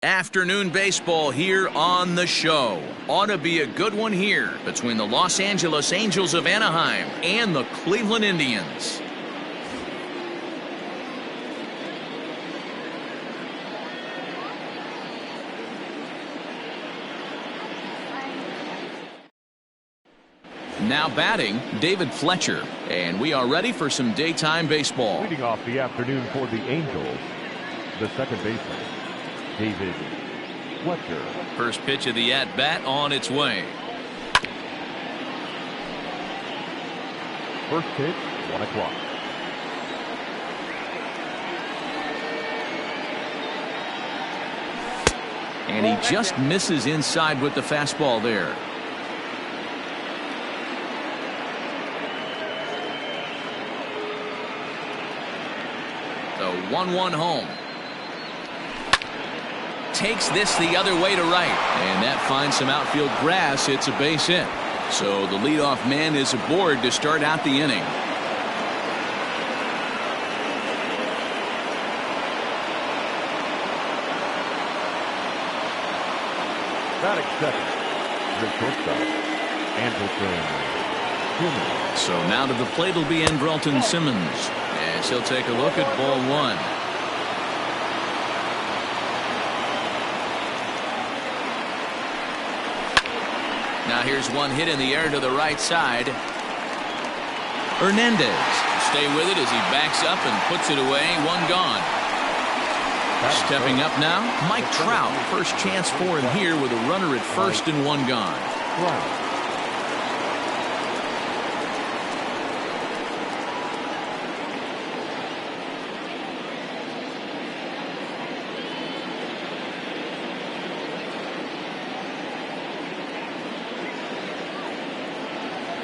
Afternoon baseball here on the show. Ought to be a good one here between the Los Angeles Angels of Anaheim and the Cleveland Indians. Now batting, David Fletcher, and we are ready for some daytime baseball. Leading off the afternoon for the Angels, the second baseman, David Fletcher. First pitch of the at-bat on its way. First pitch, 1 o'clock. And he just misses inside with the fastball there. The 1-1 home. Takes this the other way to right, and that finds some outfield grass. It's a base hit. So the leadoff man is aboard to start out the inning. Batting second, the shortstop, Andrelton Simmons. So now to the plate will be Andrelton Simmons, as he'll take a look at ball one. Now here's one hit in the air to the right side. Hernandez stay with it as he backs up and puts it away. One gone. Stepping up now, Mike Trout. First chance for him here with a runner at first and one gone.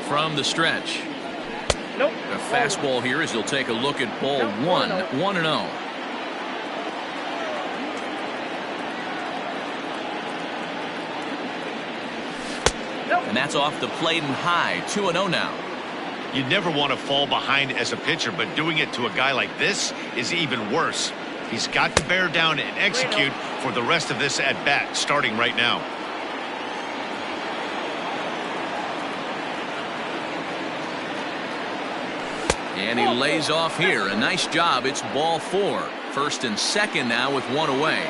From the stretch. Nope. A fastball here as he'll take a look at ball one. 1-0. And that's off the plate and high. 2-0 now. You never want to fall behind as a pitcher, but doing it to a guy like this is even worse. He's got to bear down and execute for the rest of this at bat, starting right now. And he lays off here. A nice job. It's ball four. First and second now with one away.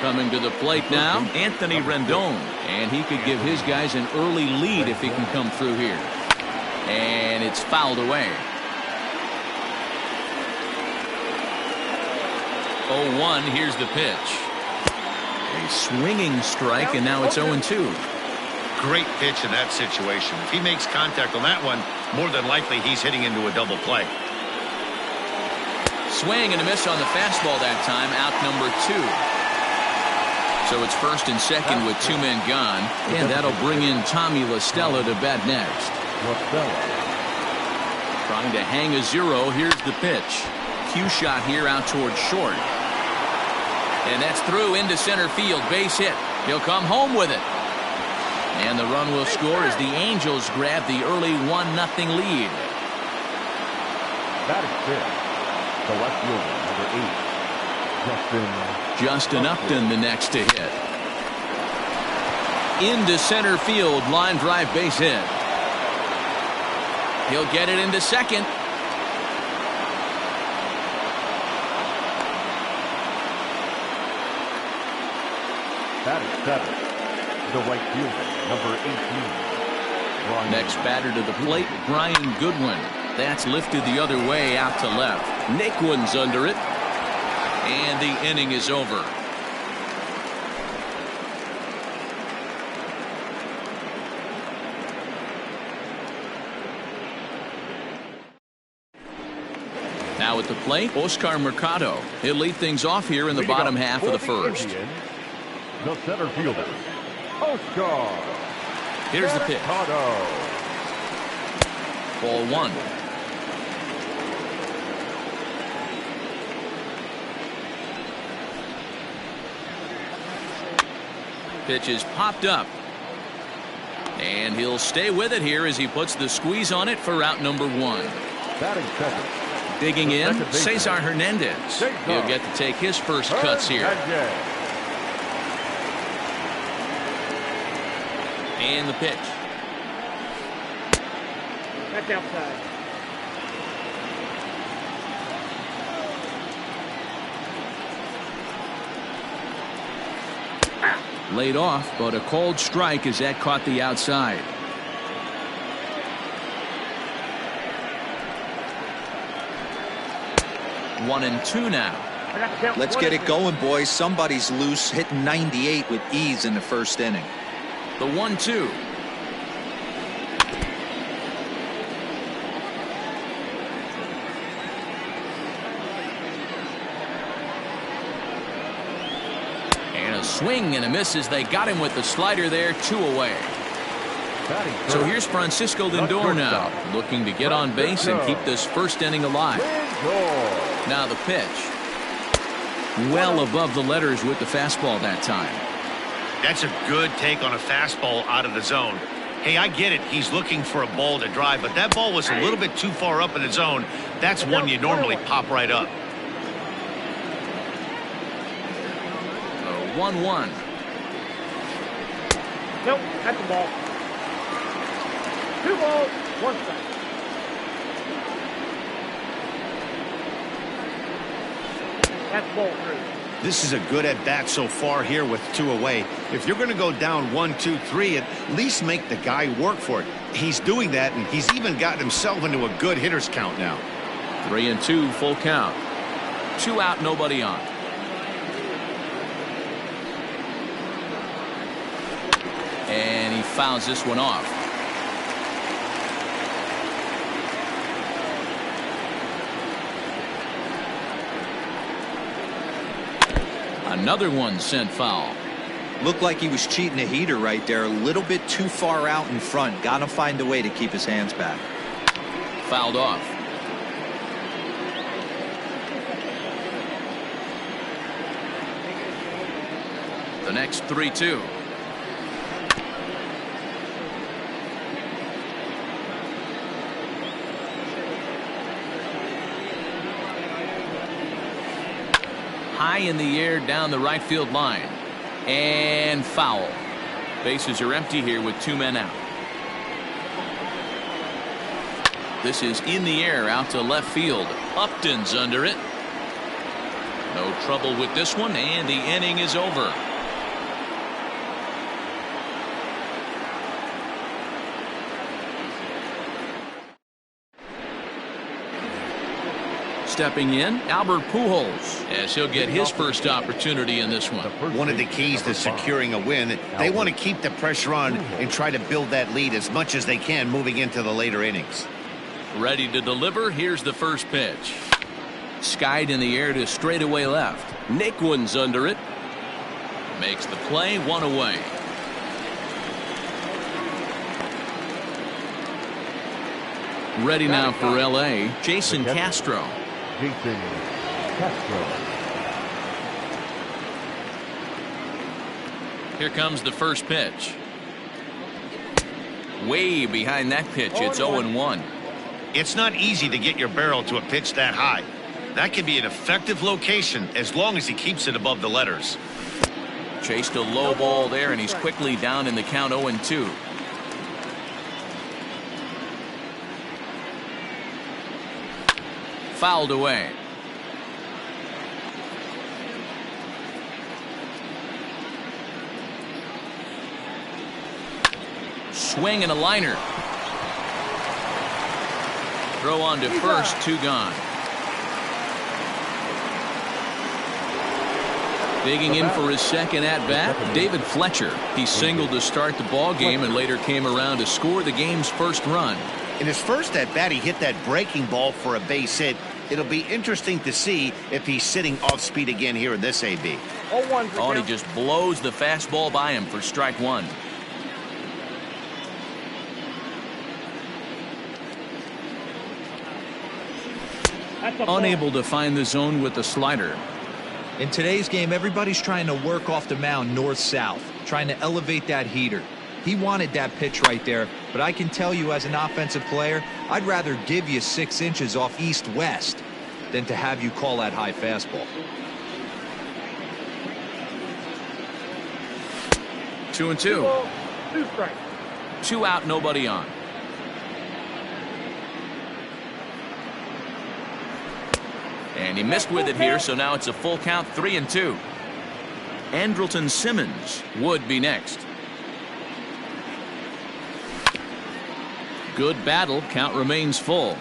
Coming to the plate now, Anthony Rendon. And he could give his guys an early lead if he can come through here. And it's fouled away. 0-1. Here's the pitch. A swinging strike, and now it's 0-2. Great pitch in that situation. If he makes contact on that one, more than likely he's hitting into a double play. Swing and a miss on the fastball that time. Out number 2. So it's first and second with 2 men gone, and that'll bring in Tommy La Stella to bat next. Trying to hang a 0. Here's the pitch. Cue shot here out towards short. And that's through into center field. Base hit. He'll come home with it. And the run will score as the Angels grab the early 1-0 lead. Batting fifth, the left fielder, number 8, Justin Upton the next to hit. Into center field, line drive base hit. He'll get it into second. Batting seventh, the right fielder, number 18. Next batter to the plate, Brian Goodwin. That's lifted the other way out to left. Naquin's under it. And the inning is over. Now at the plate, Oscar Mercado. He'll lead things off here in the bottom half of the first. The center fielder, Oscar. Here's the pitch. Ball 1. Pitch is popped up. And he'll stay with it here as he puts the squeeze on it for out number 1. Batting second, Digging in, Cesar Hernandez. He'll get to take his first cuts here. And the pitch. That's outside. Laid off, but a cold strike as that caught the outside. One and two now. Let's get it going, boys. Somebody's loose, hitting 98 with ease in the first inning. The 1-2. And a swing and a miss as they got him with the slider there, 2 away. So here's Francisco Lindor now, looking to get on base and keep this first inning alive. Now the pitch. Well above the letters with the fastball that time. That's a good take on a fastball out of the zone. Hey, I get it. He's looking for a ball to drive, but that ball was a little bit too far up in the zone. That's one you normally pop right up. 1-1. Nope, that's the ball. 2 balls, 1 strike. That's ball 3. This is a good at-bat so far here with 2 away. If you're going to go down 1, 2, 3, at least make the guy work for it. He's doing that, and he's even gotten himself into a good hitter's count now. 3-2, full count. 2 out, nobody on. And he fouls this one off. Another one sent foul. Looked like he was cheating a heater right there. A little bit too far out in front. Got to find a way to keep his hands back. Fouled off. The next 3-2. High in the air down the right field line. And foul. Bases are empty here with 2 men out. This is in the air out to left field. Upton's under it. No trouble with this one, and the inning is over. Stepping in, Albert Pujols, as he'll get his first opportunity in this one. One of the keys to securing a win, they want to keep the pressure on and try to build that lead as much as they can moving into the later innings. Ready to deliver. Here's the first pitch. Skied in the air to straightaway left. Naquin's under it. Makes the play, 1 away. Ready now for L.A., Jason Castro. Jason Castro. Here comes the first pitch. Way behind that pitch. It's 0-1. It's not easy to get your barrel to a pitch that high. That can be an effective location as long as he keeps it above the letters. Chased a low ball there, and he's quickly down in the count 0-2. Fouled away. Swing and a liner. Throw on to first, 2 gone. Digging in for his second at-bat, David Fletcher. He singled to start the ball game and later came around to score the game's first run. In his first at-bat, he hit that breaking ball for a base hit. It'll be interesting to see if he's sitting off speed again here in this AB. Oh, and he just blows the fastball by him for strike 1. Unable to find the zone with the slider. In today's game, everybody's trying to work off the mound north-south, trying to elevate that heater. He wanted that pitch right there, but I can tell you as an offensive player, I'd rather give you 6 inches off east-west. than to have you call that high fastball. 2-2. 2 strikes. 2 out, nobody on. And he missed with it here, so now it's a full count, 3-2. Andrelton Simmons would be next. Good battle, count remains full.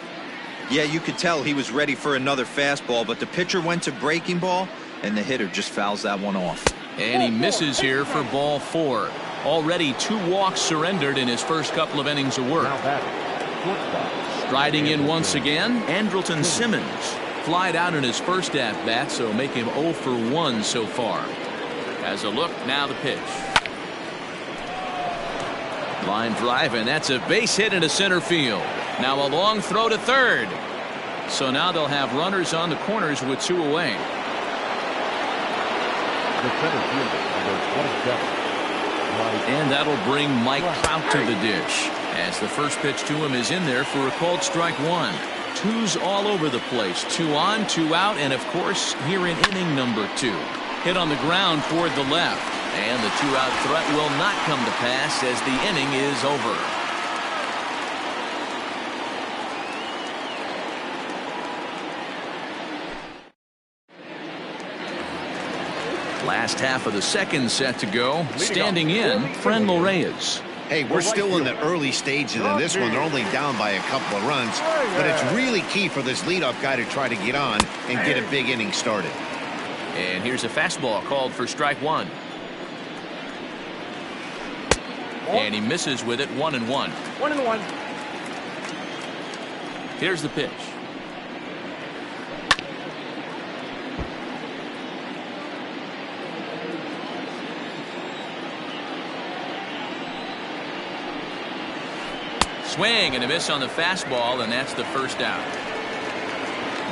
Yeah, you could tell he was ready for another fastball, but the pitcher went to breaking ball, and the hitter just fouls that one off. And he misses here for ball 4. Already 2 walks surrendered in his first couple of innings of work. Striding in once again, Andrelton Simmons. Flied out in his first at-bat, so make him 0 for 1 so far. As a look, now the pitch. Line drive, and that's a base hit into center field. Now a long throw to third. So now they'll have runners on the corners with 2 away. The center fielder, number 27. And that'll bring Mike Trout to the dish, as the first pitch to him is in there for a called strike 1. 2s all over the place. 2 on, 2 out, and of course here in inning number 2. Hit on the ground toward the left, and the 2-out threat will not come to pass as the inning is over. Last half of the second set to go. Standing in, Frenlo Reyes. Hey, we're still in the early stages of this one. They're only down by a couple of runs, but it's really key for this leadoff guy to try to get on and get a big inning started. And here's a fastball called for strike 1. And he misses with it, 1-1. 1-1. Here's the pitch. Swing and a miss on the fastball, and that's the first out.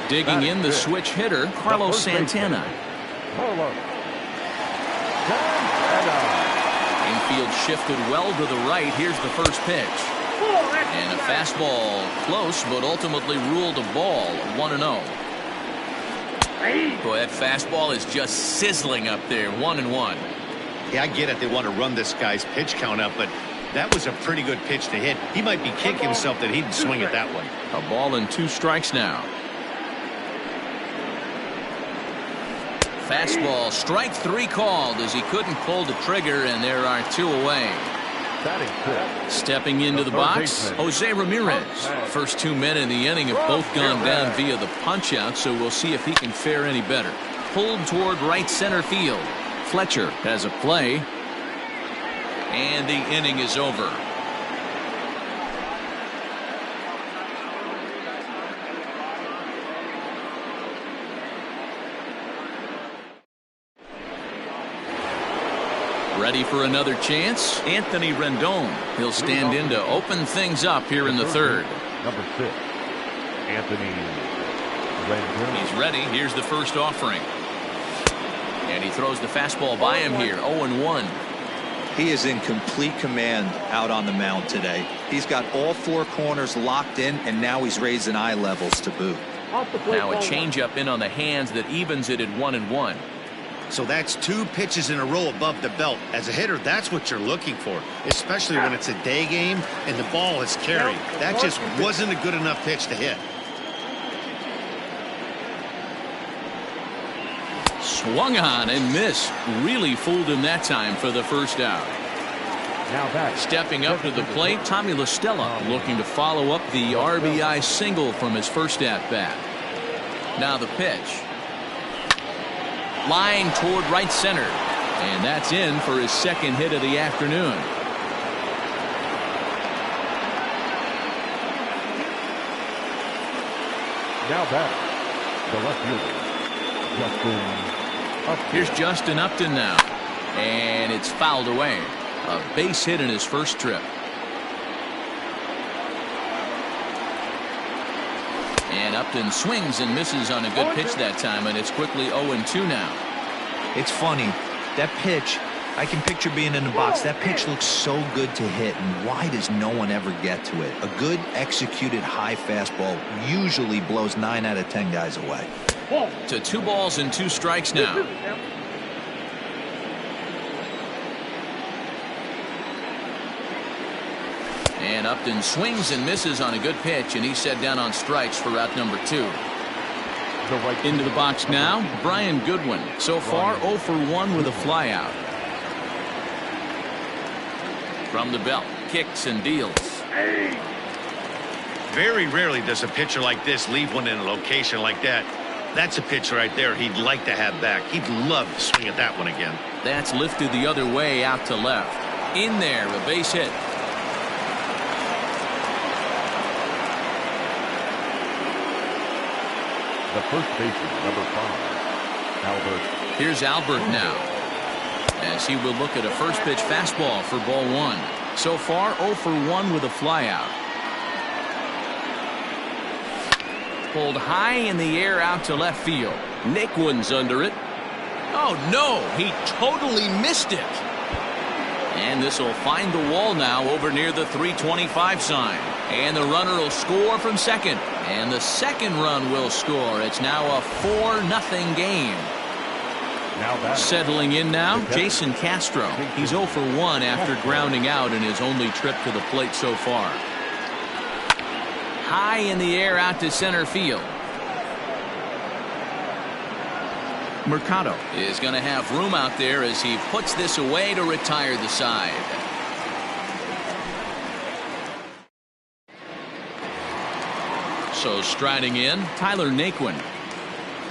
Digging in the switch hitter, Carlos Santana. Infield shifted well to the right. Here's the first pitch. And a fastball close, but ultimately ruled a ball, 1-0. Boy, that fastball is just sizzling up there, 1-1. Yeah, I get it. They want to run this guy's pitch count up, but that was a pretty good pitch to hit. He might be kicking himself that he didn't swing it that way. A ball and 2 strikes now. Fastball, strike 3 called as he couldn't pull the trigger, and there are 2 away. Stepping into the box, Jose Ramirez. First 2 men in the inning have both gone down via the punch-out, so we'll see if he can fare any better. Pulled toward right center field. Fletcher has a play. And the inning is over. Ready for another chance? Anthony Rendon. He'll stand in to open things up here in the third. Number 6, Anthony Rendon. He's ready. Here's the first offering. And he throws the fastball by him here. 0-1. He is in complete command out on the mound today. He's got all 4 corners locked in, and now he's raising eye levels to boot. Now a changeup in on the hands that evens it at 1-1. So that's 2 pitches in a row above the belt. As a hitter, that's what you're looking for, especially when it's a day game and the ball is carried. That just wasn't a good enough pitch to hit. Swung on and missed. Really fooled him that time for the first out. Now back. Stepping up to the plate, Tommy La Stella looking to follow up the RBI single from his first at-bat. Now the pitch. Line toward right center. And that's in for his second hit of the afternoon. Now back. The left fielder, Justin Upton. Here's Justin Upton now. And it's fouled away. A base hit in his first trip. And Upton swings and misses on a good pitch that time, and it's quickly 0-2 now. It's funny. That pitch I can picture being in the box. That pitch looks so good to hit, and why does no one ever get to it? A good executed high fastball usually blows 9 out of 10 guys away. To 2 balls and 2 strikes now. And Upton swings and misses on a good pitch, and he's set down on strikes for route number 2. Into the box now, Brian Goodwin. So far 0 for 1 with a flyout. From the belt, kicks and deals. Very rarely does a pitcher like this leave one in a location like that. That's a pitch right there he'd like to have back. He'd love to swing at that one again. That's lifted the other way out to left. In there, a base hit. The first baseman, number 5, Albert. Here's Albert now, as he will look at a first pitch fastball for ball 1. So far 0 for 1 with a flyout. Pulled high in the air out to left field. Naquin's under it. Oh no, he totally missed it. And this will find the wall now over near the 325 sign. And the runner will score from second. And the second run will score. It's now a 4-0 game. Settling in now, Jason Castro. He's 0 for 1 after grounding out in his only trip to the plate so far. High in the air out to center field. Mercado is going to have room out there as he puts this away to retire the side. So striding in, Tyler Naquin.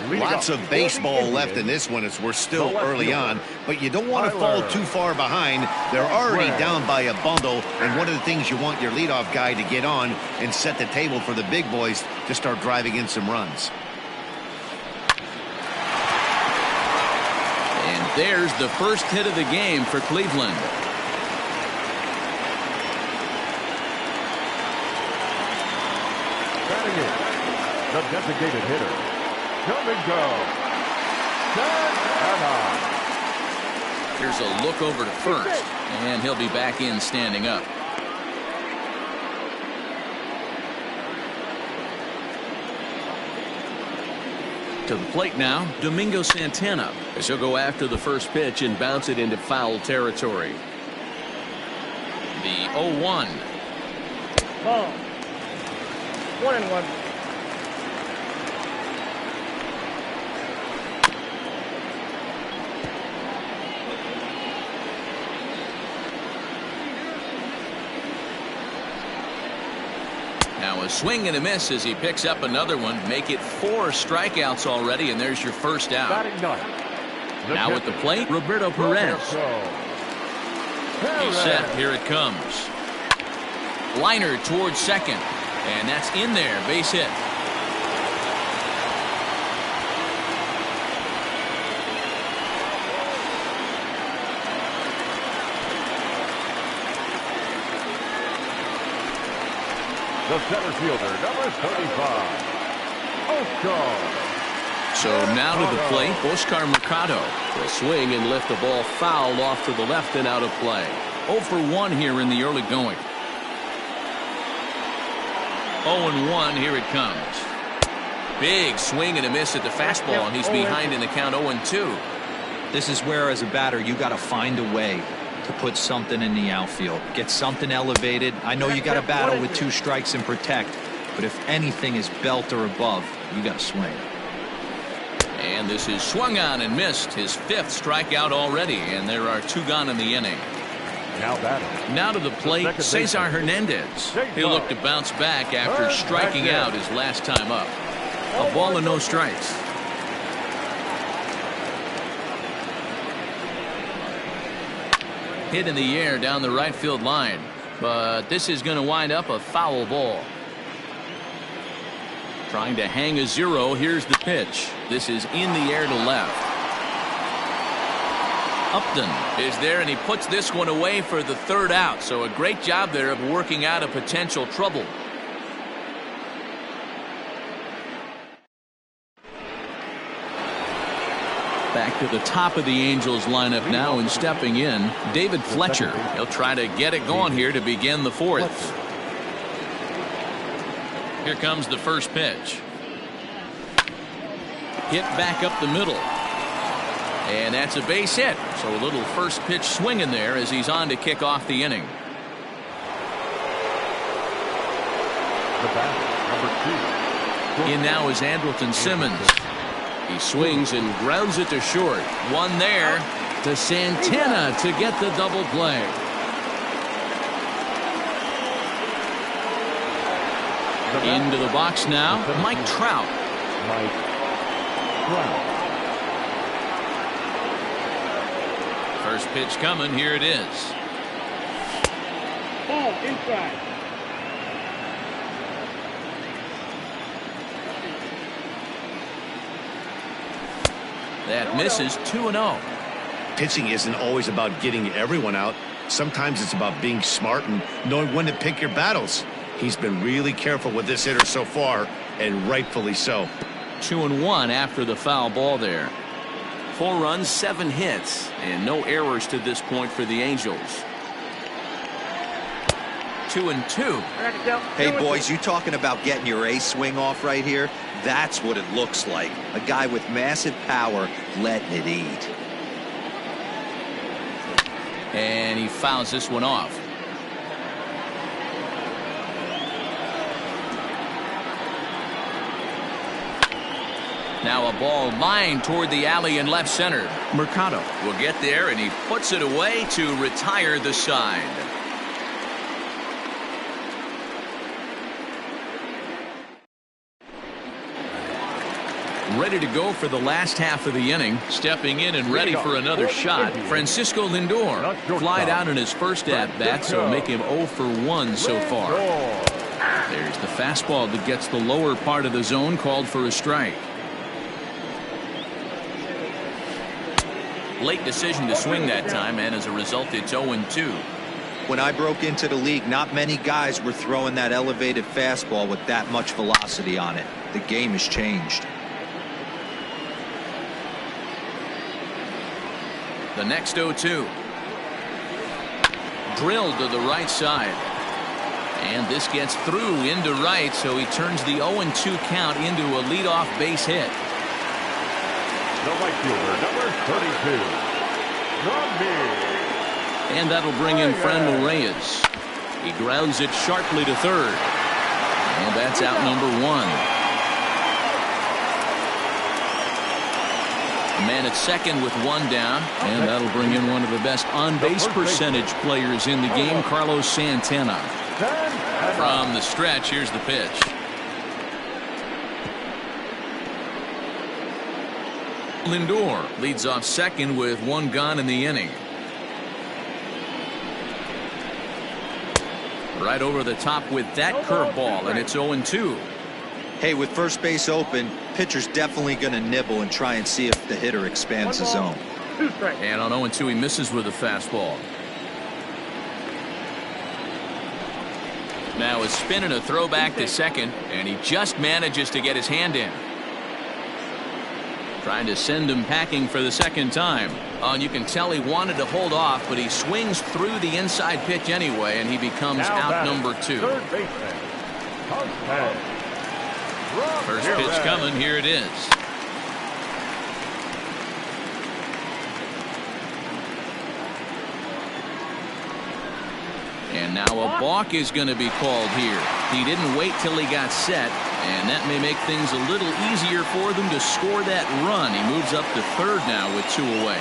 Lots of baseball left in this one as we're still early on, but you don't want to fall too far behind. They're already down by a bundle, and one of the things you want your leadoff guy to get on and set the table for the big boys to start driving in some runs. And there's the first hit of the game for Cleveland. Batting in, the designated hitter, Domingo. Here's a look over to first, and he'll be back in standing up. To the plate now, Domingo Santana, as he'll go after the first pitch and bounce it into foul territory. The 0-1. Ball. 1-1. Now a swing and a miss as he picks up another one. Make it 4 strikeouts already, and there's your first out. Now at the plate, Roberto Perez. He's set. Here it comes. Liner towards second, and that's in there. Base hit. The center fielder, number 35, Oscar. So now to the plate, Oscar Mercado will swing and lift the ball foul off to the left and out of play. 0 for 1 here in the early going. 0-1, here it comes. Big swing and a miss at the fastball, and he's behind in the count 0-2. This is where, as a batter, you got to find a way to put something in the outfield. Get something elevated. I know you got to battle with 2 strikes and protect, but if anything is belt or above, you got to swing. And this is swung on and missed. His 5th strikeout already, and there are 2 gone in the inning. Now to the plate, Cesar Hernandez. He'll look to bounce back after striking out his last time up. A ball and no strikes. Hit in the air down the right field line, but this is going to wind up a foul ball. Trying to hang a 0. Here's the pitch. This is in the air to left. Upton is there, and he puts this one away for the 3rd out. So a great job there of working out a potential trouble. Back to the top of the Angels lineup now, and stepping in, David Fletcher. He'll try to get it going here to begin the fourth. Here comes the first pitch. Hit back up the middle. And that's a base hit. So a little first pitch swing in there as he's on to kick off the inning. The batter, number 2. In now is Andrelton Simmons. He swings and grounds it to short. One there to Santana to get the double play. Into the box now, Mike Trout. First pitch coming. Here it is. Ball inside. That misses. 2-0. Pitching isn't always about getting everyone out. Sometimes it's about being smart and knowing when to pick your battles. He's been really careful with this hitter so far, and rightfully so. 2-1 after the foul ball there. 4 runs, 7 hits, and no errors to this point for the Angels. 2-2. Hey, boys, you talking about getting your A swing off right here? That's what it looks like. A guy with massive power letting it eat. And he fouls this one off. Now a ball lined toward the alley in left center. Mercado will get there, and he puts it away to retire the side. Ready to go for the last half of the inning. Stepping in and ready for another shot, Francisco Lindor. Flied out in his first at-bat, so make him 0 for 1 so far. There's the fastball that gets the lower part of the zone, called for a strike. Late decision to swing that time, and as a result, it's 0-2. When I broke into the league, not many guys were throwing that elevated fastball with that much velocity on it. The game has changed. The next 0-2. Drilled to the right side. And this gets through into right, so he turns the 0-2 count into a leadoff base hit. The right fielder, number 32. And that'll bring in Franmil Reyes. He grounds it sharply to third. And that's out number 1. A man at second with 1 down, and that'll bring in one of the best on-base percentage players in the game, Carlos Santana. From the stretch, here's the pitch. Lindor leads off second with 1 gone in the inning. Right over the top with that curveball, and it's 0-2. Hey, with first base open, pitcher's definitely going to nibble and try and see if the hitter expands the zone. And on 0-2, he misses with a fastball. Now a spin and a throw back to second, and he just manages to get his hand in. Trying to send him packing for the second time. And you can tell he wanted to hold off, but he swings through the inside pitch anyway, and he becomes out number 2. First pitch coming. Here it is. And now a balk is going to be called here. He didn't wait till he got set, and that may make things a little easier for them to score that run. He moves up to third now with 2 away.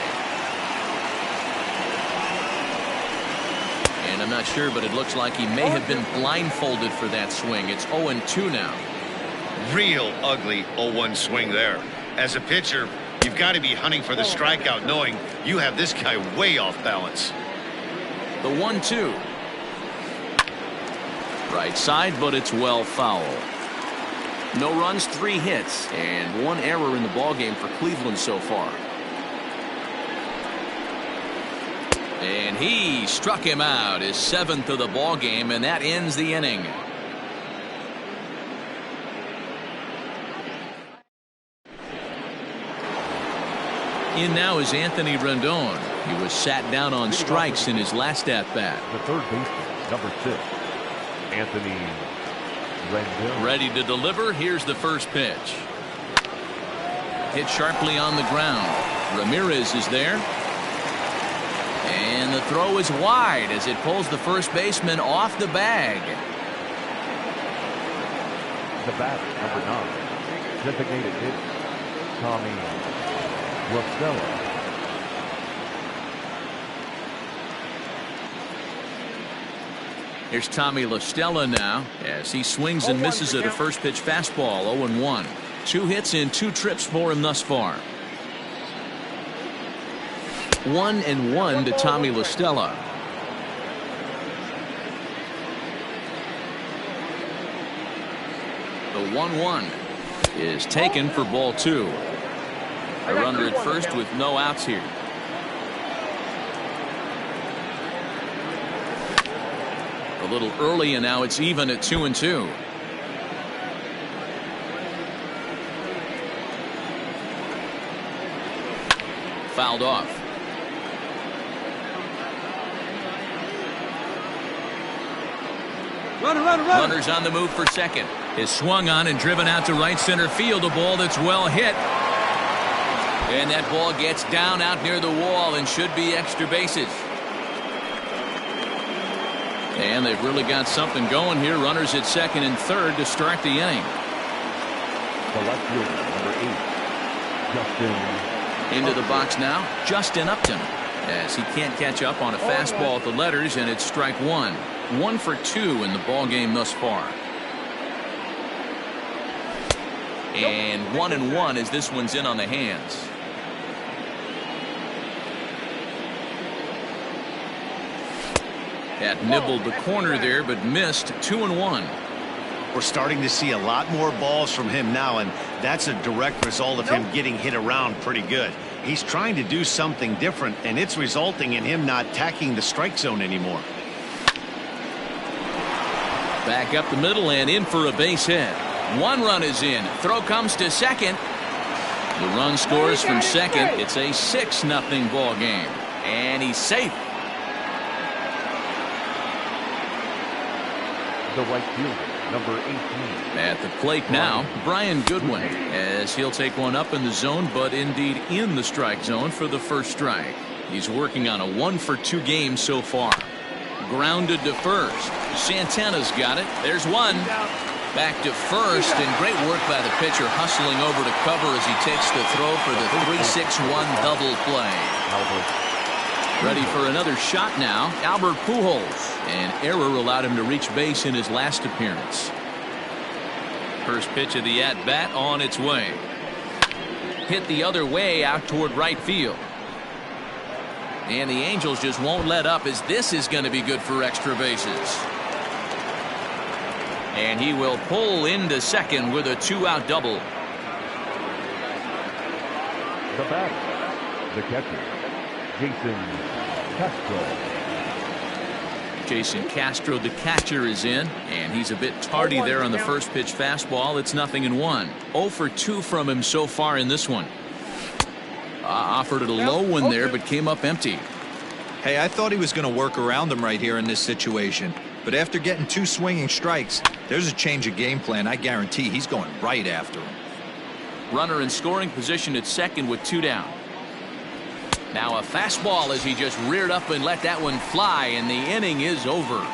And I'm not sure, but it looks like he may have been blindfolded for that swing. It's 0-2 now. Real ugly 0-1 swing there. As a pitcher, you've got to be hunting for the strikeout, knowing you have this guy way off balance. The 1-2. Right side, but it's well foul. No runs, 3 hits, and 1 error in the ballgame for Cleveland so far. And he struck him out, his 7th of the ballgame, and that ends the inning. In now is Anthony Rendon. He was sat down on strikes in his last at-bat. The third baseman, number 6, Anthony Rendon. Ready to deliver. Here's the first pitch. Hit sharply on the ground. Ramirez is there. And the throw is wide as it pulls the first baseman off the bag. The batter, number 9, designated hitter, Tommy Rosella. Here's Tommy La Stella now as he swings and misses at a first pitch fastball. 0-1. 2 hits in 2 trips for him thus far. 1-1 to Tommy La Stella. The 1-1 is taken for ball 2. A runner at first with no outs here. A little early, and now it's even at 2-2. Fouled off. Runners on the move for second. Is swung on and driven out to right center field. A ball that's well hit. And that ball gets down out near the wall and should be extra bases. And they've really got something going here. Runners at second and third to start the inning. The left fielder, number 8, Justin. Into the box now, Justin Upton, as he can't catch up on a fastball at the letters, and it's strike 1. 1 for 2 in the ball game thus far. And 1-1 as this one's in on the hands. That nibbled the corner there, but missed. 2-1. We're starting to see a lot more balls from him now, and that's a direct result of him getting hit around pretty good. He's trying to do something different, and it's resulting in him not tacking the strike zone anymore. Back up the middle and in for a base hit. 1 run is in. Throw comes to second. The run scores from second. It's a 6-0 ball game, and he's safe. The right fielder, number 18. At the plate now, Brian Goodwin, as he'll take one up in the zone, but indeed in the strike zone for the first strike. He's working on a 1 for 2 game so far. Grounded to first. Santana's got it. There's one. Back to first, and great work by the pitcher, hustling over to cover as he takes the throw for the 3-6-1 double play. Ready for another shot now, Albert Pujols. An error allowed him to reach base in his last appearance. First pitch of the at-bat on its way. Hit the other way out toward right field. And the Angels just won't let up, as this is going to be good for extra bases. And he will pull into second with a 2-out double. The batter, the catcher, Jason Castro, the catcher, is in, and he's a bit tardy there on the first pitch fastball. It's 0-1. 0 for 2 from him so far in this one. Offered it a low one there, but came up empty. Hey, I thought he was going to work around him right here in this situation. But after getting 2 swinging strikes, there's a change of game plan. I guarantee he's going right after him. Runner in scoring position at second with 2 down. Now a fastball as he just reared up and let that one fly, and the inning is over.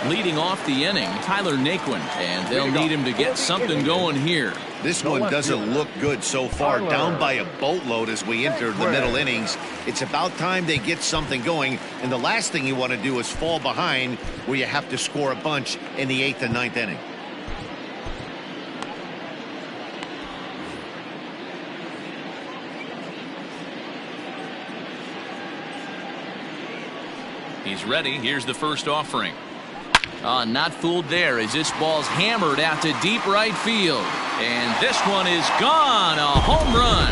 Leading off the inning, Tyler Naquin, and they'll need him to get something going here. This one doesn't look good so far. Down by a boatload as we enter the middle innings. It's about time they get something going, and the last thing you want to do is fall behind where you have to score a bunch in the 8th and 9th inning. He's ready. Here's the first offering. Not fooled there as this ball's hammered out to deep right field. And this one is gone. A home run.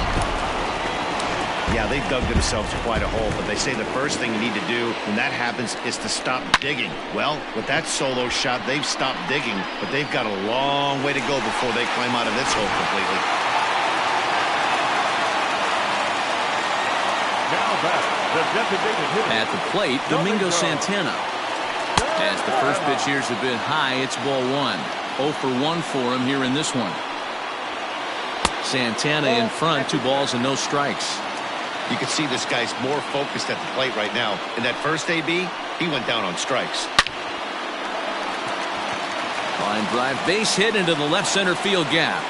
Yeah, they dug themselves quite a hole, but they say the first thing you need to do when that happens is to stop digging. Well, with that solo shot, they've stopped digging, but they've got a long way to go before they climb out of this hole completely. Now back, the designated hitter. At the plate, Domingo Santana. As the first pitch here is a bit high, it's ball one. 0 for 1 for him here in this one. Santana in front, 2 balls and no strikes. You can see this guy's more focused at the plate right now. In that first AB, he went down on strikes. Line drive, base hit into the left center field gap.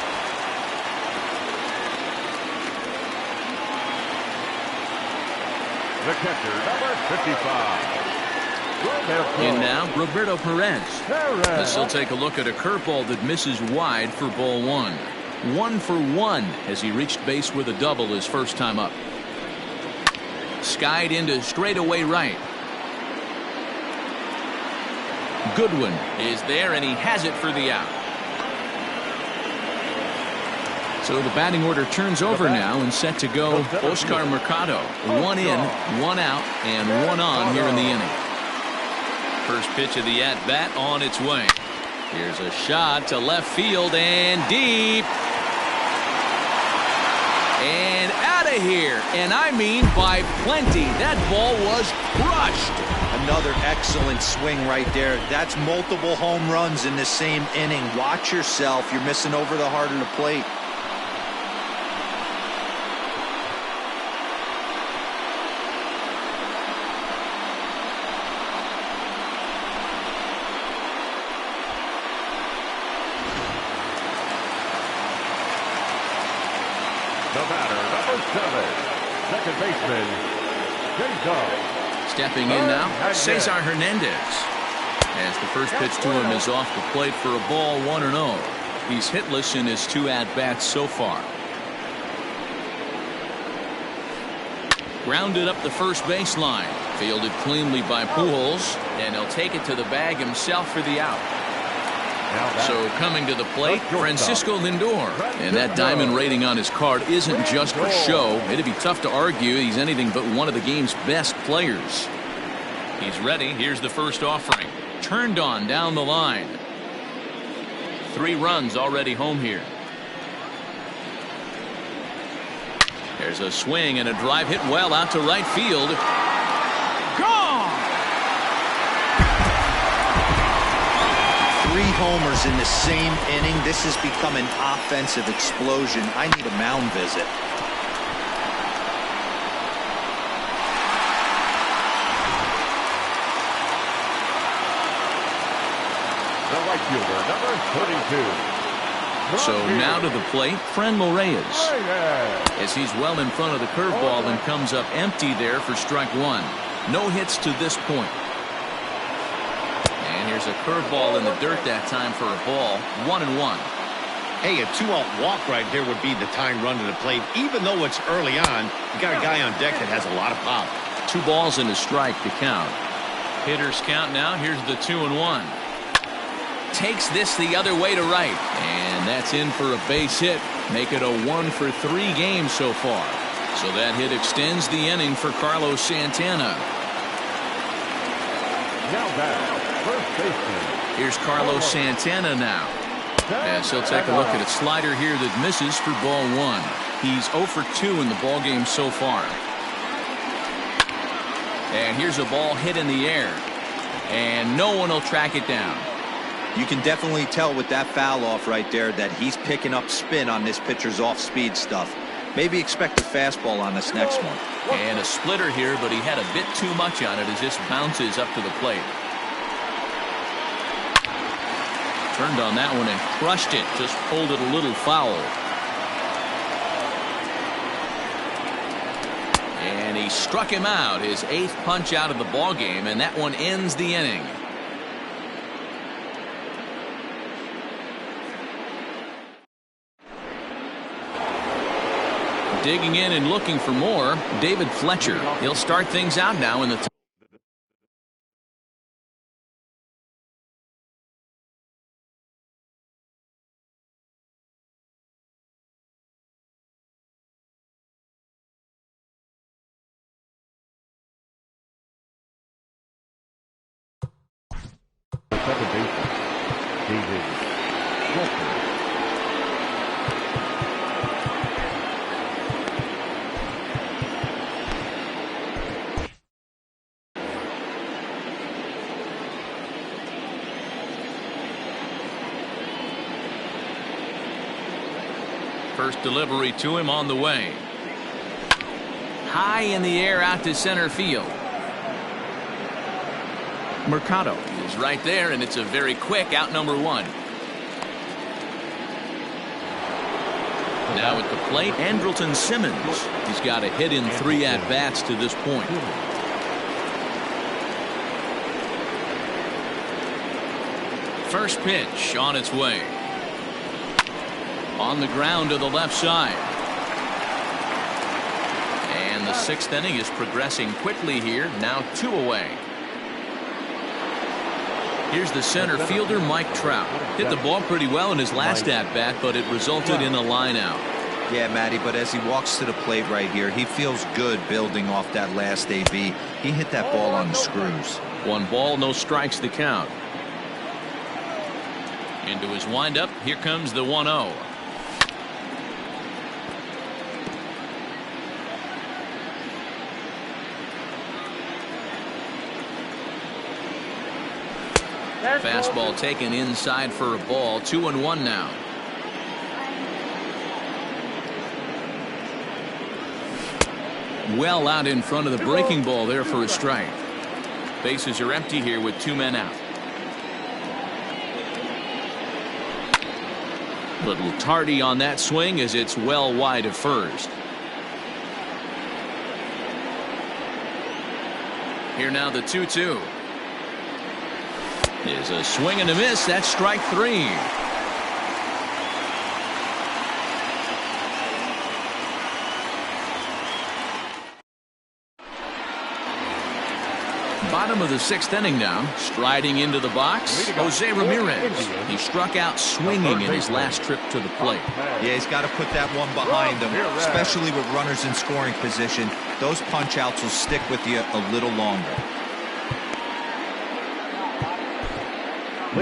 The catcher, number 55. In now, Roberto Perez. As he'll take a look at a curveball that misses wide for ball 1. 1 for 1 as he reached base with a double his first time up. Skied into straightaway right. Goodwin is there, and he has it for the out. So the batting order turns over now and set to go Oscar Mercado. 1 in, 1 out, and 1 on here in the inning. First pitch of the at-bat on its way. Here's a shot to left field and deep. And out of here. And I mean by plenty. That ball was crushed. Another excellent swing right there. That's multiple home runs in the same inning. Watch yourself. You're missing over the heart of the plate. The batter, number 7, second baseman, Jacob. Stepping in now, Cesar Hernandez. As the first pitch to him is off the plate for a ball, 1-0. He's hitless in his 2 at-bats so far. Grounded up the first baseline. Fielded cleanly by Pujols, and he'll take it to the bag himself for the out. So coming to the plate, Francisco Lindor. And that diamond rating on his card isn't just for show. It'd be tough to argue he's anything but one of the game's best players. He's ready. Here's the first offering. Turned on down the line. 3 runs already home here. There's a swing and a drive hit well out to right field. Gone! 3 homers in the same inning. This has become an offensive explosion. I need a mound visit. The right fielder, number 32. So now to the plate, Franmil Reyes. As he's well in front of the curveball and comes up empty there for strike 1. No hits to this point. And here's a curveball in the dirt that time for a ball. 1-1. Hey, a 2-out walk right there would be the time run to the plate. Even though it's early on, you got a guy on deck that has a lot of pop. 2 balls and a strike to count. Hitters count now. Here's the 2-1. Takes this the other way to right, and that's in for a base hit. Make it a 1 for 3 games so far. So that hit extends the inning for Carlos Santana. Now back, first baseman. Here's Carlos Santana now. As he'll take a look at a slider here that misses for ball 1. He's 0 for 2 in the ball game so far. And here's a ball hit in the air, and no one will track it down. You can definitely tell with that foul off right there that he's picking up spin on this pitcher's off-speed stuff. Maybe expect a fastball on this next one. And a splitter here, but he had a bit too much on it as this bounces up to the plate. Turned on that one and crushed it. Just pulled it a little foul. And he struck him out, his 8th punch out of the ball game, and that one ends the inning. Digging in and looking for more, David Fletcher. He'll start things out now in the First delivery to him on the way. High in the air out to center field. Mercado is right there, and it's a very quick out number one. Now at the plate, Andrelton Simmons. He's got a hit in 3 at-bats to this point. First pitch on its way. On the ground to the left side. And the 6th inning is progressing quickly here. Now 2 away. Here's the center fielder, Mike Trout. Hit the ball pretty well in his last at-bat, but it resulted in a line out. Yeah, Matty, but as he walks to the plate right here, he feels good building off that last AB. He hit that ball on the screws. 1 ball, no strikes the count. Into his windup, here comes the 1-0. Fastball taken inside for a ball. 2-1 now. Well out in front of the breaking ball there for a strike. Bases are empty here with 2 men out. Little tardy on that swing as it's well wide of first. Here now the 2-2. Is a swing and a miss. That's strike 3. Bottom of the 6th inning now. Striding into the box, Jose Ramirez. He struck out swinging in his last trip to the plate. Yeah, he's got to put that one behind him, especially with runners in scoring position. Those punch outs will stick with you a little longer.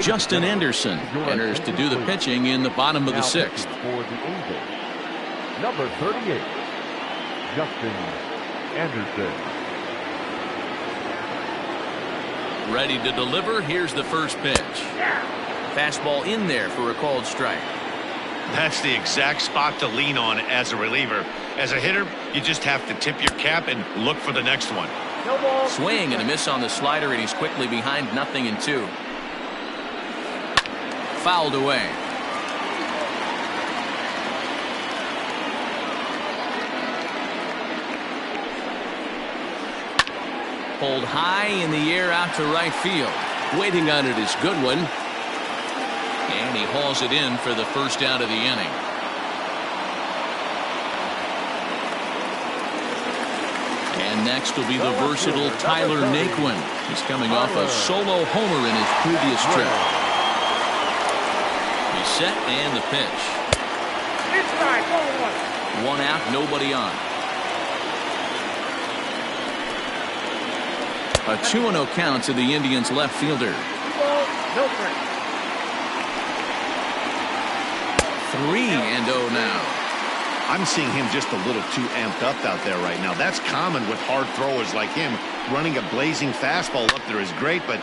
Justin Anderson enters to do the pitching in the bottom of the 6th. For the Angels, number 38, Justin Anderson. Ready to deliver. Here's the first pitch. Fastball in there for a called strike. That's the exact spot to lean on as a reliever. As a hitter, you just have to tip your cap and look for the next one. Swing and a miss on the slider, and he's quickly behind 0-2. Fouled away. Pulled high in the air out to right field. Waiting on it is Goodwin. And he hauls it in for the first out of the inning. And next will be the versatile Tyler Naquin. He's coming off a solo homer in his previous trip. He's set and the pitch. 1 out, nobody on. A 2-0 count to the Indians left fielder. 3-0 now. I'm seeing him just a little too amped up out there right now. That's common with hard throwers like him. Running a blazing fastball up there is great, but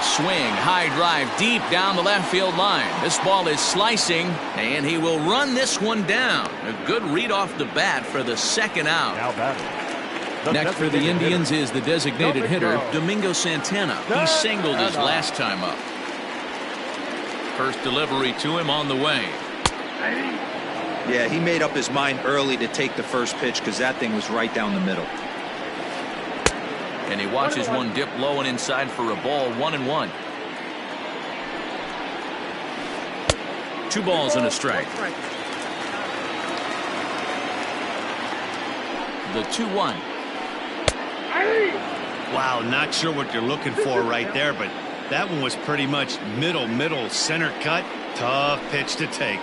swing, high drive deep down the left field line. This ball is slicing, and he will run this one down. A good read off the bat for the second out. Now batting. Next for the Indians is the designated hitter, Domingo Santana. He singled his last time up. First delivery to him on the way. Yeah, he made up his mind early to take the first pitch because that thing was right down the middle. And he watches one dip low and inside for a ball. 1-1. 2 balls and a strike. The 2-1. wow, not sure what you're looking for right there, but that one was pretty much middle center cut. Tough pitch to take.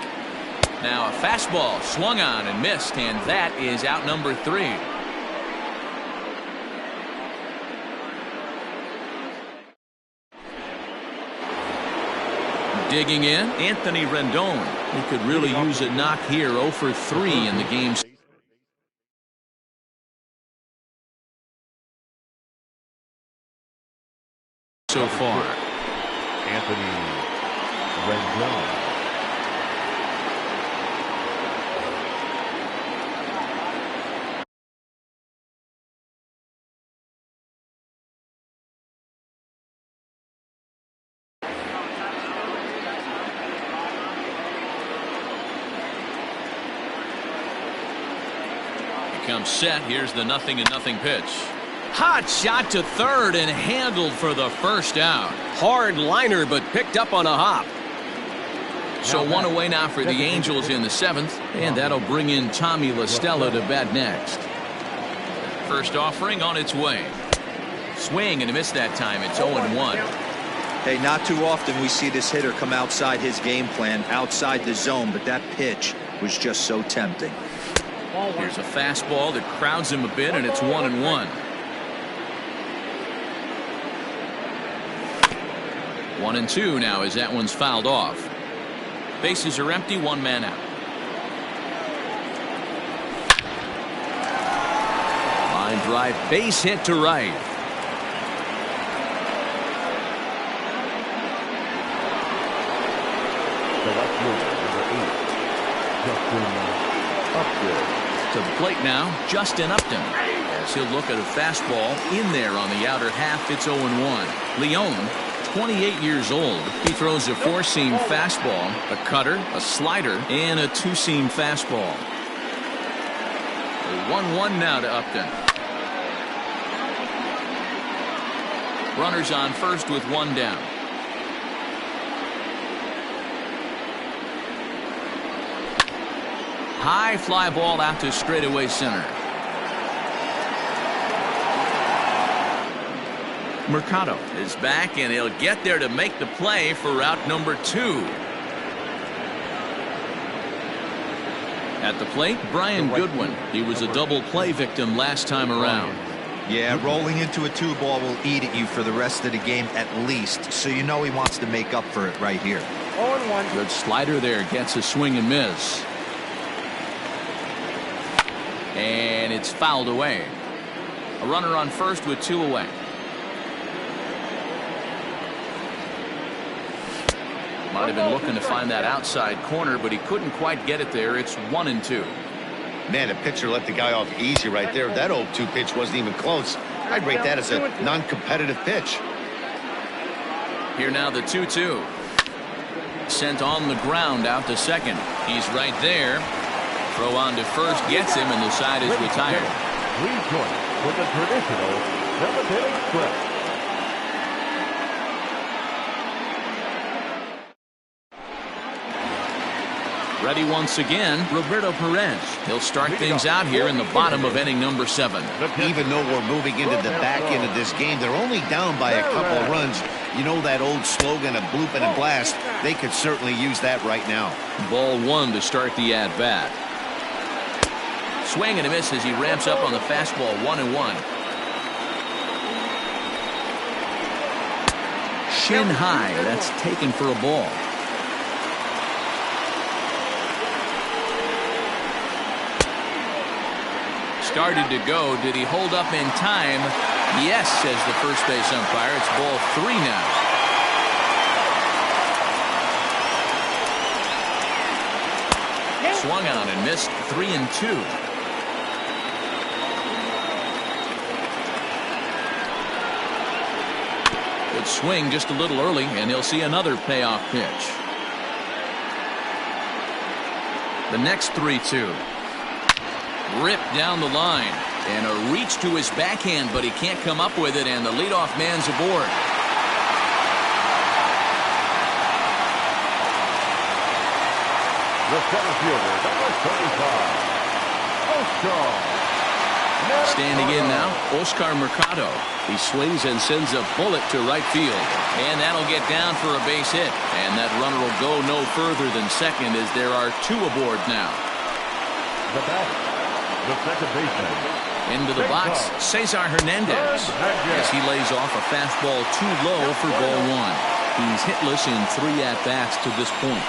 Now a fastball swung on and missed, and that is out number 3. Digging in, Anthony Rendon. He could really use a knock here. 0 for 3 in the game so far. Anthony Rendon. Comes set. Here's the 0-0 pitch. Hot shot to third and handled for the first out. Hard liner, but picked up on a hop. So one away now for the Angels in the 7th, and that'll bring in Tommy La Stella to bat next. First offering on its way. Swing and a miss that time. It's 0-1. Hey, not too often we see this hitter come outside his game plan, outside the zone, but that pitch was just so tempting. Here's a fastball that crowds him a bit, and it's 1-1. 1-2 now as that one's fouled off. Bases are empty, 1 man out. Line drive, base hit to right. The left fielder, number 8, Justin Upton. To the plate now, Justin Upton. As he'll look at a fastball in there on the outer half, it's 0-1. Leone, 28 years old. He throws a 4-seam fastball, a cutter, a slider, and a 2-seam fastball. A 1-1 now to Upton. Runners on first with 1 down. High fly ball out to straightaway center. Mercado is back, and he'll get there to make the play for route number 2. At the plate, Brian Goodwin. He was a double play victim last time around. Yeah, rolling into a 2-ball will eat at you for the rest of the game at least, so you know he wants to make up for it right here. 0-1. Good slider there, gets a swing and miss. And it's fouled away. A runner on first with 2 away. Might have been looking to find that outside corner, but he couldn't quite get it there. It's 1-2. Man, the pitcher let the guy off easy right there. That 0-2 pitch wasn't even close. I'd rate that as a non-competitive pitch. Here now the 2-2. Sent on the ground out to second. He's right there. Throw on to first gets him, and the side is retired. Rejoin with the traditional cemetery stretch. Ready once again, Roberto Perez. He'll start things out here in the bottom of inning number 7. Even though we're moving into the back end of this game, they're only down by a couple of runs. You know that old slogan of bloop and a blast? They could certainly use that right now. Ball 1 to start the at-bat. Swing and a miss as he ramps up on the fastball. 1-1. Shin high. That's taken for a ball. Started to go. Did he hold up in time? Yes, says the first base umpire. It's ball 3 now. Swung on and missed. 3-2. Good swing just a little early, and he'll see another payoff pitch. The next 3-2. Ripped down the line, and a reach to his backhand, but he can't come up with it, and the leadoff man's aboard. The center fielder, number 35, Oscar. Standing in now, Oscar Mercado. He swings and sends a bullet to right field, and that'll get down for a base hit, and that runner will go no further than second as there are 2 aboard now. The batter, the second baseman. Into the box, Cesar Hernandez, as he lays off a fastball too low for ball 1. He's hitless in 3 at-bats to this point.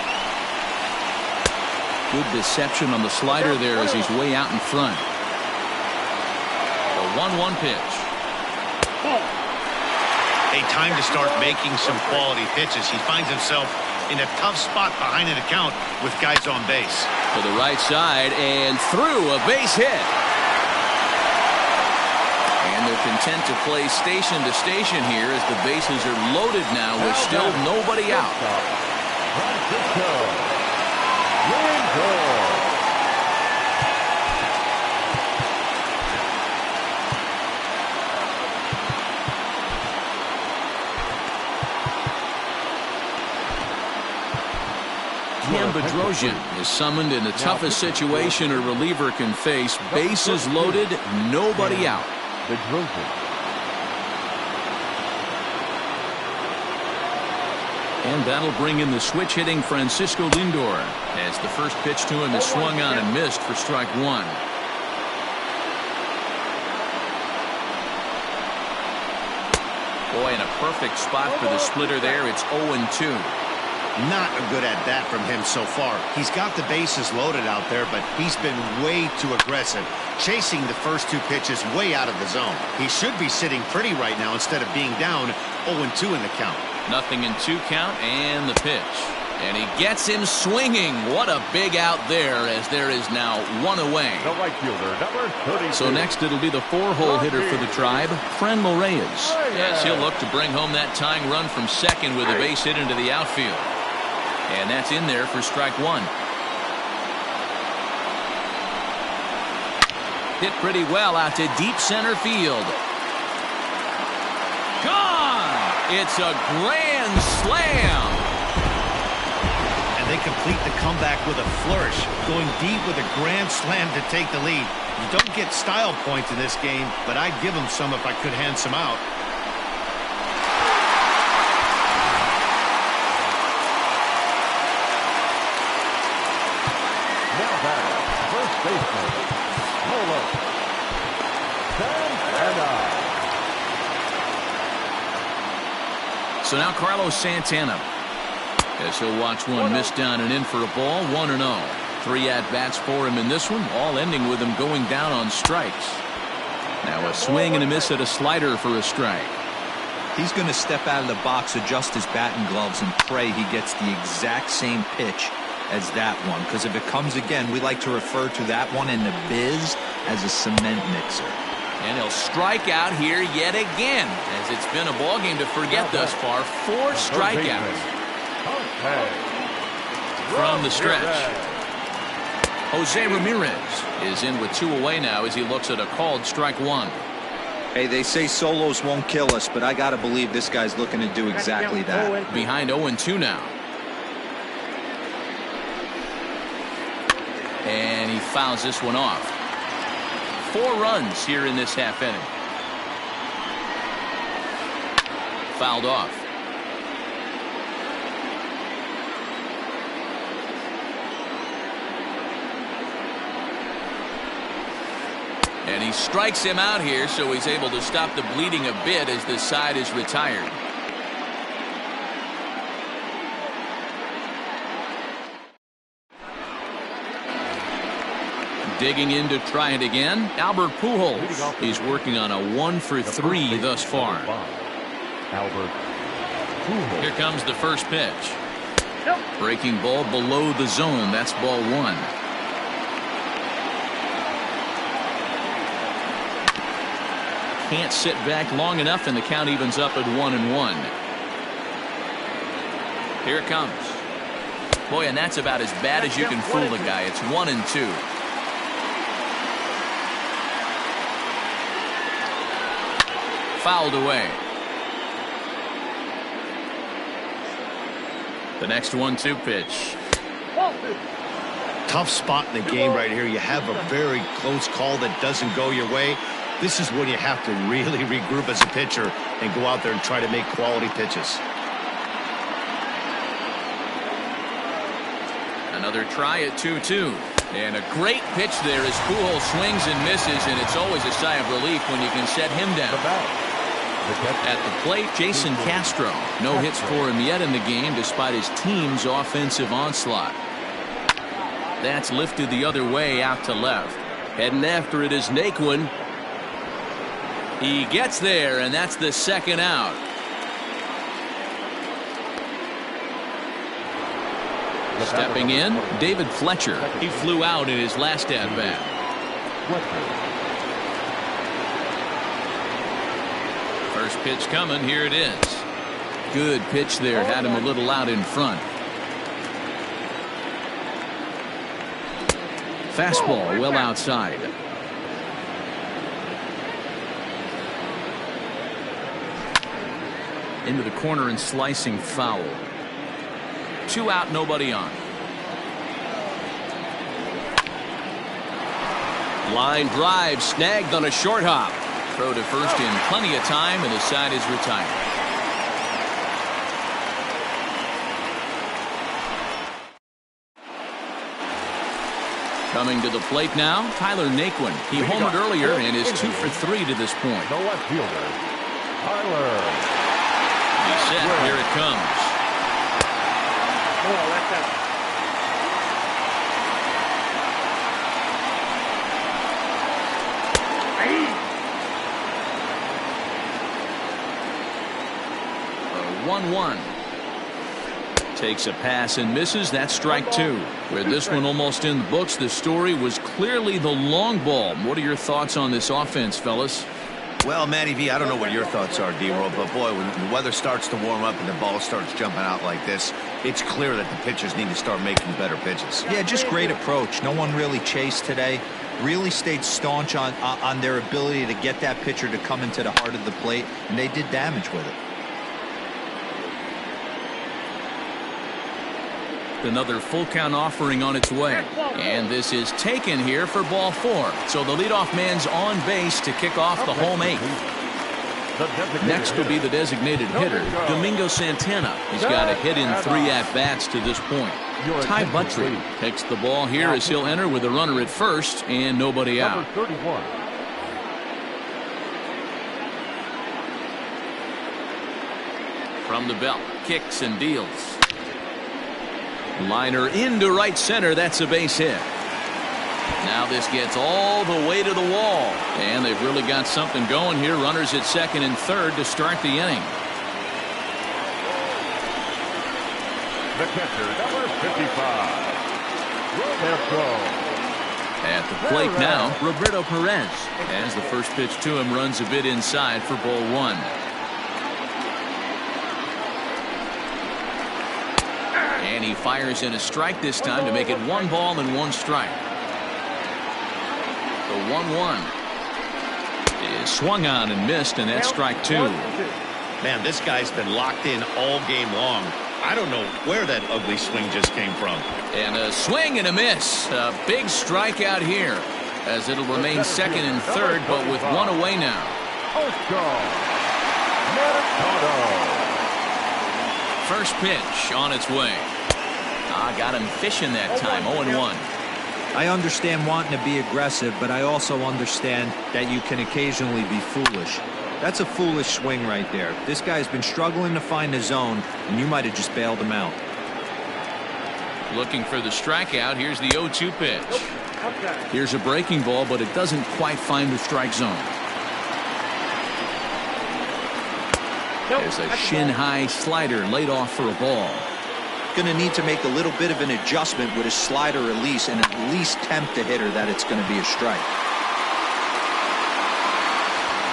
Good deception on the slider there as he's way out in front. The 1-1 pitch. A time to start making some quality pitches. He finds himself in a tough spot behind an account with guys on base. To the right side and through, a base hit. And they're content to play station to station here as the bases are loaded now with still nobody out. Bedrosian is summoned in the toughest situation a reliever can face. Bases loaded, nobody out. And that'll bring in the switch hitting Francisco Lindor as the first pitch to him is swung on and missed for strike 1. Boy, in a perfect spot for the splitter there. It's 0-2. Not a good at bat from him so far. He's got the bases loaded out there, but he's been way too aggressive, chasing the first 2 pitches way out of the zone. He should be sitting pretty right now instead of being down 0-2 in the count. Nothing in 2 count, and the pitch. And he gets him swinging. What a big out there, as there is now 1 away. The right fielder, number 32. So next it'll be the 4-hole hitter for the Tribe, Franmil Reyes. As he'll look to bring home that tying run from second with a base hit into the outfield. And that's in there for strike 1. Hit pretty well out to deep center field. Gone! It's a grand slam. And they complete the comeback with a flourish, going deep with a grand slam to take the lead. You don't get style points in this game, but I'd give them some if I could hand some out. So now Carlos Santana, as he'll watch one miss down and in for a ball. 1-0. 3 at-bats for him in this one, all ending with him going down on strikes. Now a swing and a miss at a slider for a strike. He's going to step out of the box, adjust his batting gloves, and pray he gets the exact same pitch as that one, because if it comes again, we like to refer to that one in the biz as a cement mixer. And he'll strike out here yet again, as it's been a ball game to forget thus far. 4 strikeouts from the stretch. Jose Ramirez is in with 2 away now as he looks at a called strike 1. Hey, they say solos won't kill us, but I got to believe this guy's looking to do exactly that. Behind 0-2 now. And he fouls this one off. 4 runs here in this half inning. Fouled off. And he strikes him out here, so he's able to stop the bleeding a bit as this side is retired. Digging in to try it again, Albert Pujols. He's working on a 1-for-3 thus far. Albert Pujols. Here comes the first pitch. Breaking ball below the zone. That's ball 1. Can't sit back long enough, and the count evens up at 1-1. Here it comes. Boy, and that's about as bad as you can fool a guy. It's 1-2. Fouled away. The next 1-2 pitch. Tough spot in the game right here. You have a very close call that doesn't go your way. This is when you have to really regroup as a pitcher and go out there and try to make quality pitches. Another try at 2-2. And a great pitch there as Pujols swings and misses, and it's always a sigh of relief when you can set him down. At the plate, Jason Castro. No hits for him yet in the game despite his team's offensive onslaught. That's lifted the other way out to left. Heading after it is Naquin. He gets there, and that's the second out. Stepping in, David Fletcher. He flew out in his last at-bat. First pitch coming. Here it is. Good pitch there. Had him a little out in front. Fastball well outside. Into the corner and slicing foul. 2 out, nobody on. Line drive snagged on a short hop. Throw to first in plenty of time, and the side is retired. Coming to the plate now, Tyler Naquin. He homered earlier and is 2 for 3 to this point. The left fielder, Tyler. He's set. Here it comes. Oh, that's that. 1-1. Takes a pass and misses. That's strike 2. With this one almost in the books, the story was clearly the long ball. What are your thoughts on this offense, fellas? Well, Matty V, I don't know what your thoughts are, D-Roll, but boy, when the weather starts to warm up and the ball starts jumping out like this, it's clear that the pitchers need to start making better pitches. Yeah, just great approach. No one really chased today. Really stayed staunch on their ability to get that pitcher to come into the heart of the plate, and they did damage with it. Another full count offering on its way. And this is taken here for ball 4. So the leadoff man's on base to kick off the home 8th. Next will be the designated hitter, Domingo Santana. He's got a hit in 3 at-bats to this point. Ty Buttrey takes the ball here as he'll enter with a runner at first and nobody out. From the belt, kicks and deals. Liner into right center. That's a base hit. Now this gets all the way to the wall. And they've really got something going here. Runners at second and third to start the inning. The catcher, number 55, Roberto. At the plate now, Roberto Perez. As the first pitch to him runs a bit inside for ball 1. And he fires in a strike this time to make it 1 ball and 1 strike. The 1-1 is swung on and missed, and that's strike 2. Man, this guy's been locked in all game long. I don't know where that ugly swing just came from. And a swing and a miss. A big strikeout here as it'll remain second and third, but with 1 away now. First pitch on its way. Got him fishing that time. 0-1. I understand wanting to be aggressive, but I also understand that you can occasionally be foolish. That's a foolish swing right there. This guy's been struggling to find the zone, and you might have just bailed him out. Looking for the strikeout. Here's the 0-2 pitch. Here's a breaking ball, but it doesn't quite find the strike zone. There's a shin-high slider laid off for a ball. Going to need to make a little bit of an adjustment with his slider release and at least tempt the hitter that it's going to be a strike.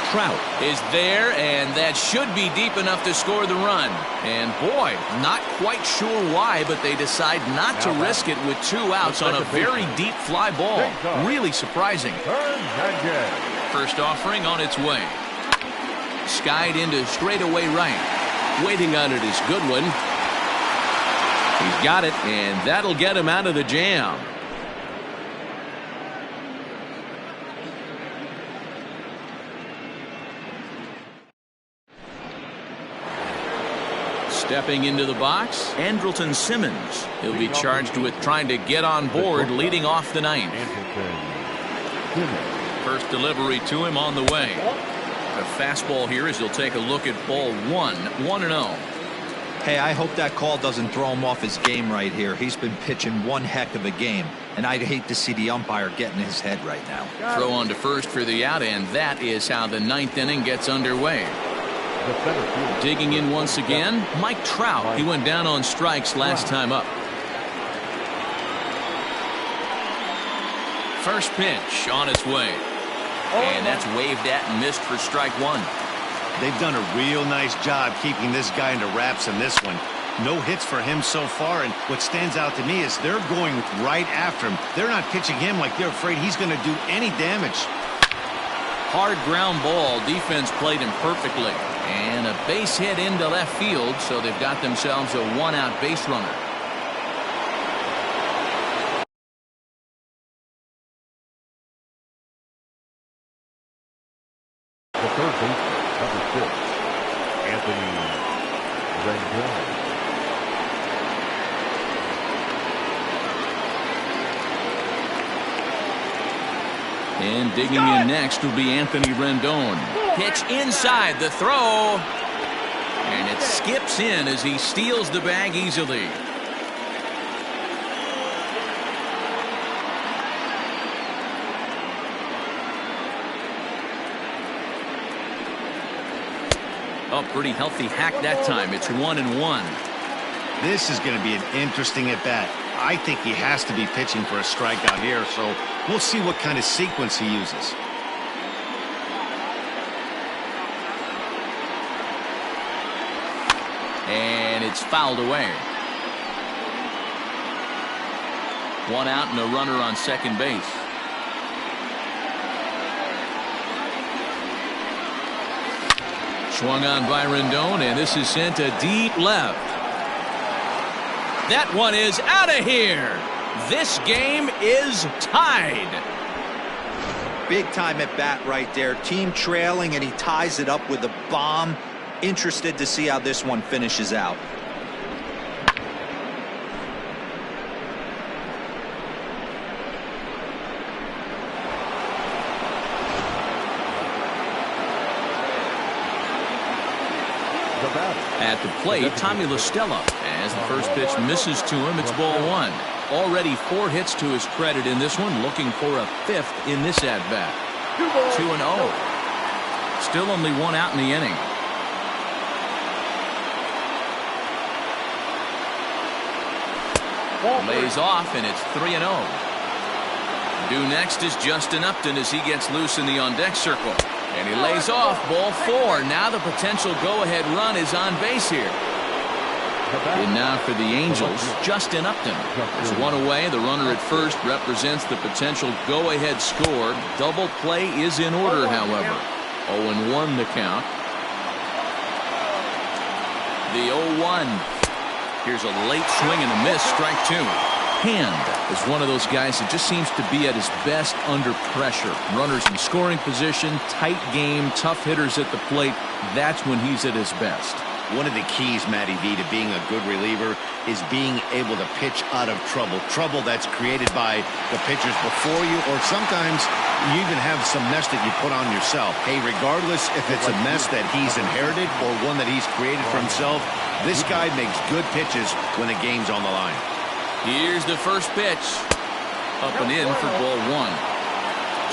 Trout is there, and that should be deep enough to score the run. And boy, not quite sure why, but they decide not to risk it with 2 outs on a very deep fly ball. Really surprising. First offering on its way. Skied into straightaway right. Waiting on it is Goodwin. He's got it, and that'll get him out of the jam. Stepping into the box, Andrelton Simmons. He'll be charged with trying to get on board leading off the 9th. First delivery to him on the way. A fastball here as he'll take a look at ball 1, 1-0. Hey, I hope that call doesn't throw him off his game right here. He's been pitching one heck of a game, and I'd hate to see the umpire get in his head right now. Throw on to first for the out, and that is how the 9th inning gets underway. Digging in once again, Mike Trout. He went down on strikes last time up. First pitch on its way. And that's waved at and missed for strike 1. They've done a real nice job keeping this guy into wraps in this one. No hits for him so far, and what stands out to me is they're going right after him. They're not pitching him like they're afraid he's going to do any damage. Hard ground ball. Defense played him perfectly. And a base hit into left field, so they've got themselves a 1-out base runner. The third baseman, number 6, Anthony Rendon. And digging in next will be Anthony Rendon. Pitch inside the throw. And it skips in as he steals the bag easily. Oh, pretty healthy hack that time. It's 1-1. This is going to be an interesting at bat. I think he has to be pitching for a strikeout here, so we'll see what kind of sequence he uses. And it's fouled away. 1 out and a runner on second base. Swung on by Rendon, and this is sent to deep left. That one is out of here. This game is tied. Big time at bat right there. Team trailing, and he ties it up with a bomb. Interested to see how this one finishes out. At the plate, Tommy La Stella. As the first pitch misses to him, it's ball 1. Already 4 hits to his credit in this one, looking for a 5th in this at-bat. 2-0. Still only 1 out in the inning. Lays off, and it's 3-0. Due next is Justin Upton as he gets loose in the on-deck circle. And he lays off, ball 4. Now the potential go-ahead run is on base here. And now for the Angels, Justin Upton. There's 1 away. The runner at first represents the potential go-ahead score. Double play is in order, however. 0-1 the count. The 0-1. Here's a late swing and a miss, strike 2. Hand is one of those guys that just seems to be at his best under pressure. Runners in scoring position, tight game, tough hitters at the plate. That's when he's at his best. One of the keys, Matty V, to being a good reliever is being able to pitch out of trouble. Trouble that's created by the pitchers before you, or sometimes you even have some mess that you put on yourself. Hey, regardless if it's a mess that he's inherited or one that he's created for himself, this guy makes good pitches when the game's on the line. Here's the first pitch. Up and in for ball 1.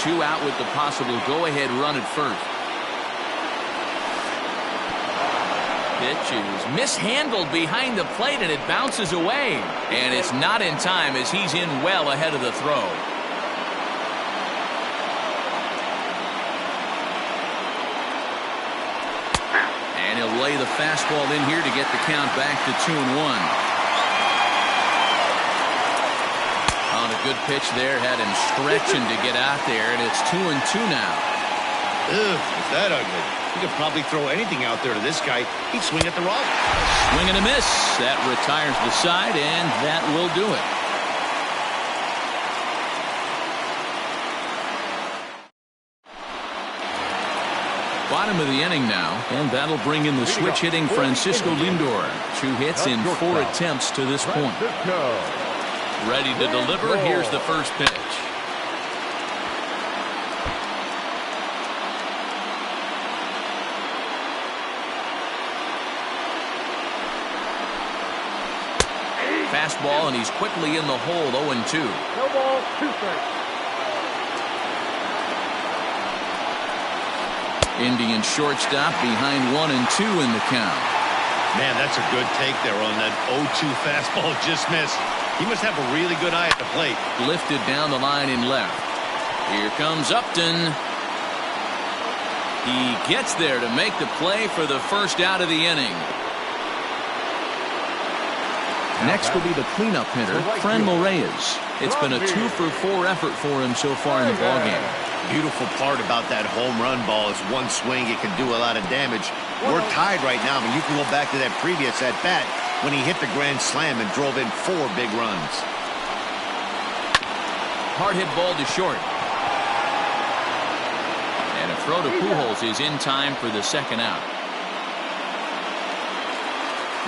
2 out with the possible go-ahead run at first. Pitch is mishandled behind the plate, and it bounces away. And it's not in time as he's in well ahead of the throw. And he'll lay the fastball in here to get the count back to 2-1. On a good pitch there, had him stretching to get out there, and it's 2-2 now. Ugh, is that ugly? You could probably throw anything out there to this guy. He'd swing at the rock. Swing and a miss. That retires the side, and that will do it. Bottom of the inning now, and that'll bring in the switch-hitting Francisco Lindor. 2 hits in 4 attempts to this point. Ready to deliver. Here's the first pitch. fastball, and he's quickly in the hole, 0-2. No ball, 2 strikes. Indian shortstop behind 1-2 in the count. Man, that's a good take there on that 0-2 fastball just missed. He must have a really good eye at the plate. Lifted down the line in left. Here comes Upton. He gets there to make the play for the first out of the inning. Next will be the cleanup hitter, Franmil Reyes. It's been a 2-for-4 effort for him so far in the ballgame. Beautiful part about that home run ball is one swing, it can do a lot of damage. We're tied right now, but you can go back to that previous at-bat when he hit the grand slam and drove in 4 big runs. Hard hit ball to short. And a throw to Pujols is in time for the second out.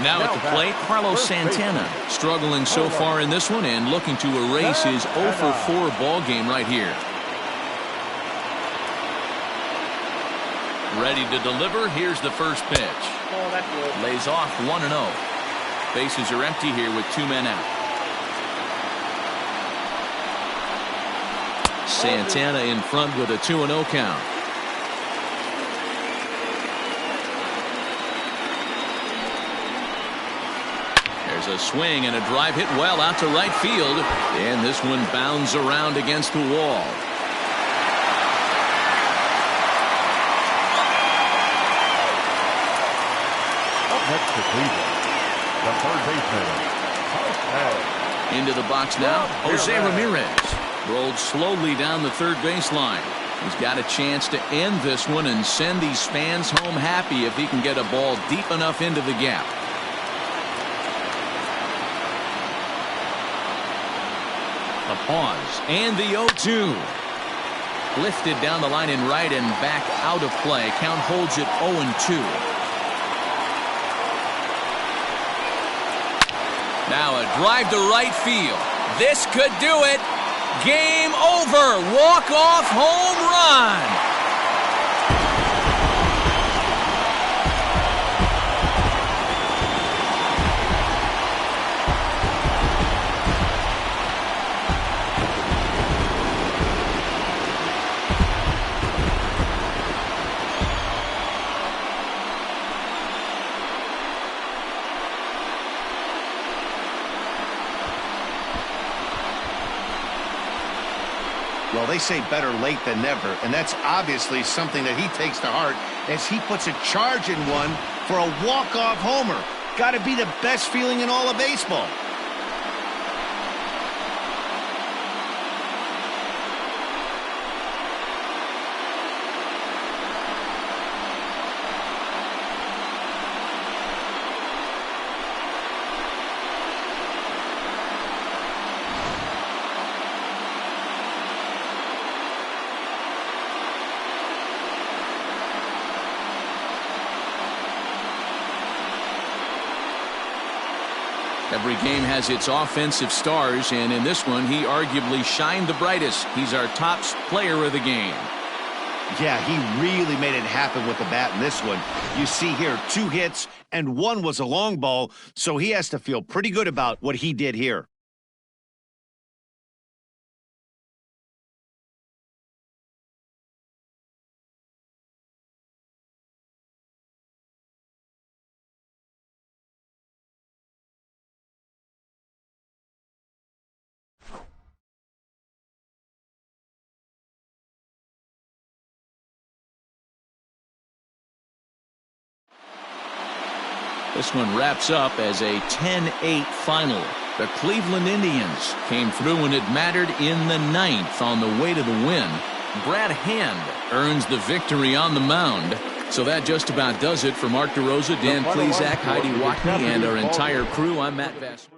Now at the plate, Carlos Santana, struggling so far in this one and looking to erase his 0-for-4 ball game right here. Ready to deliver. Here's the first pitch. Oh, that's good. Lays off 1-0. Bases are empty here with 2 men out. Santana in front with a 2-0 count. There's a swing and a drive hit well out to right field. And this one bounds around against the wall. Next to Cleveland, the third baseman, into the box now, Jose Ramirez. Rolled slowly down the third baseline. He's got a chance to end this one and send these fans home happy if he can get a ball deep enough into the gap. A pause and the 0-2. Lifted down the line in right and back out of play. Count holds it 0-2. Now a drive to right field. This could do it. Game over. Walk-off home run. Well, they say better late than never, and that's obviously something that he takes to heart as he puts a charge in one for a walk-off homer. Got to be the best feeling in all of baseball. Every game has its offensive stars, and in this one, he arguably shined the brightest. He's our top player of the game. Yeah, he really made it happen with the bat in this one. You see here, 2 hits, and 1 was a long ball, so he has to feel pretty good about what he did here. This one wraps up as a 10-8 final. The Cleveland Indians came through when it mattered in the 9th on the way to the win. Brad Hand earns the victory on the mound. So that just about does it for Mark DeRosa, Dan Plesac, Heidi Wackney, and our entire crew. I'm Matt Vass.